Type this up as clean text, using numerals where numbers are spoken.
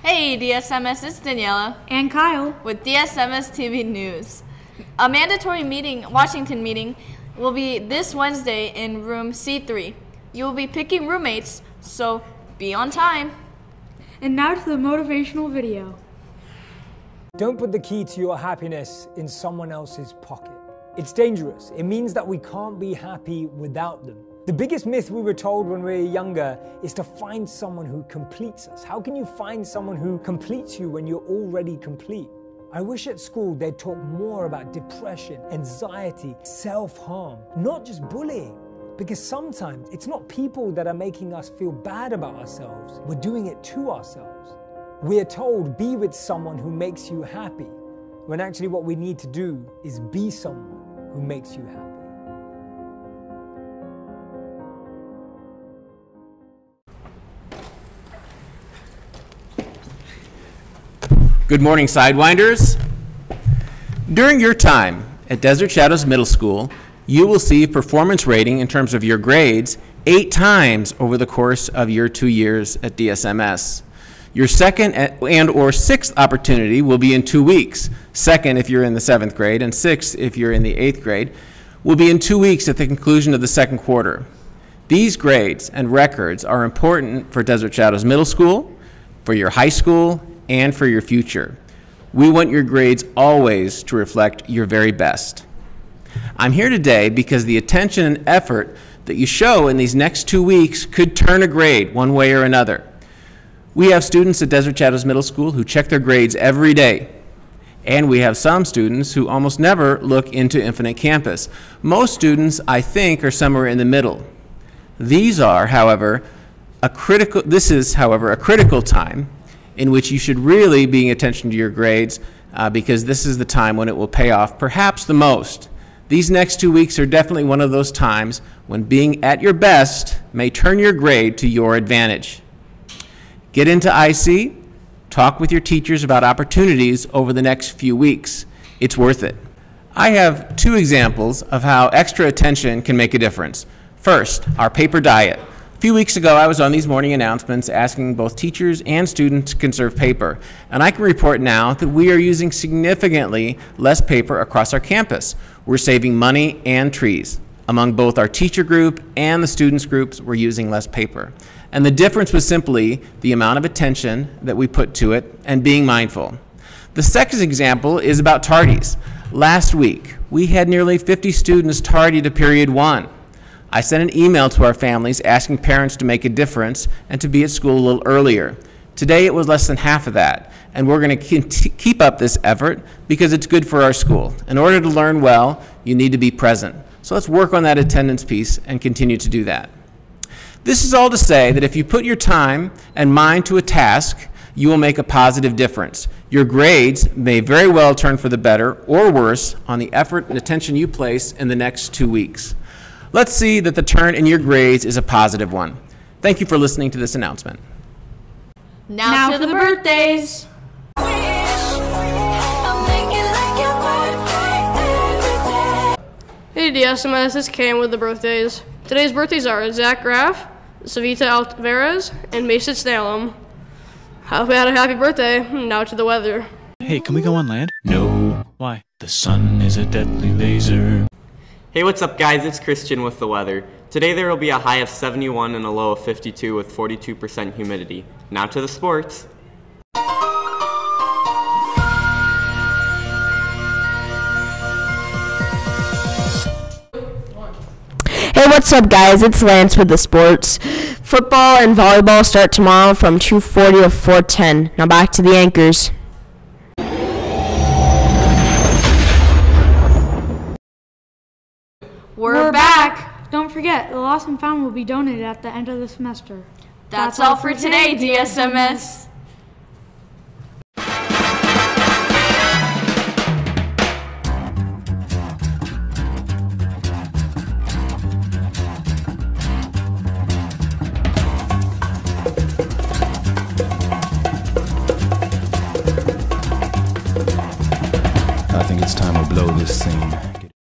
Hey DSMS, it's Daniela and Kyle with DSMS TV News. A mandatory Washington meeting will be this Wednesday in room C3. You will be picking roommates, so be on time. And now to the motivational video. Don't put the key to your happiness in someone else's pocket. It's dangerous. It means that we can't be happy without them. The biggest myth we were told when we were younger is to find someone who completes us. How can you find someone who completes you when you're already complete? I wish at school they'd talk more about depression, anxiety, self-harm, not just bullying. Because sometimes it's not people that are making us feel bad about ourselves. We're doing it to ourselves. We're told, be with someone who makes you happy, when actually what we need to do is be someone who makes you happy. Good morning, Sidewinders. During your time at Desert Shadows Middle School, you will see performance rating in terms of your grades 8 times over the course of your 2 years at DSMS. Your second and/or sixth opportunity will be in 2 weeks. Second if you're in the 7th grade, and sixth if you're in the 8th grade, will be in 2 weeks at the conclusion of the second quarter. These grades and records are important for Desert Shadows Middle School, for your high school, and for your future. We want your grades always to reflect your very best. I'm here today because the attention and effort that you show in these next 2 weeks could turn a grade one way or another. We have students at Desert Shadows Middle School who check their grades every day, and we have some students who almost never look into Infinite Campus. Most students, I think, are somewhere in the middle. This is, however, a critical time in which you should really be paying attention to your grades because this is the time when it will pay off perhaps the most. These next 2 weeks are definitely one of those times when being at your best may turn your grade to your advantage. Get into IC, talk with your teachers about opportunities over the next few weeks. It's worth it. I have 2 examples of how extra attention can make a difference. First, our paper diet. A few weeks ago, I was on these morning announcements asking both teachers and students to conserve paper, and I can report now that we are using significantly less paper across our campus. We're saving money and trees. Among both our teacher group and the students groups, we're using less paper. And the difference was simply the amount of attention that we put to it and being mindful. The second example is about tardies. Last week, we had nearly 50 students tardy to period 1. I sent an email to our families asking parents to make a difference and to be at school a little earlier. Today it was less than half of that, and we're going to keep up this effort because it's good for our school. In order to learn well, you need to be present. So let's work on that attendance piece and continue to do that. This is all to say that if you put your time and mind to a task, you will make a positive difference. Your grades may very well turn for the better or worse on the effort and attention you place in the next 2 weeks. Let's see that the turn in your grades is a positive one. Thank you for listening to this announcement. Now to the birthdays. Hey DSMS, it's Cam with the birthdays. Today's birthdays are Zach Graff, Savita Alvarez, and Mason Snellum. Hope you had a happy birthday. Now to the weather. Hey, can we go on land? No. Why? The sun is a deadly laser. Hey, what's up guys? It's Christian with the weather. Today there will be a high of 71 and a low of 52 with 42% humidity. Now to the sports. Hey, what's up guys? It's Lance with the sports. Football and volleyball start tomorrow from 2:40 to 4:10. Now back to the anchors. We're back. Don't forget, the lost and found will be donated at the end of the semester. That's all for today, DSMS.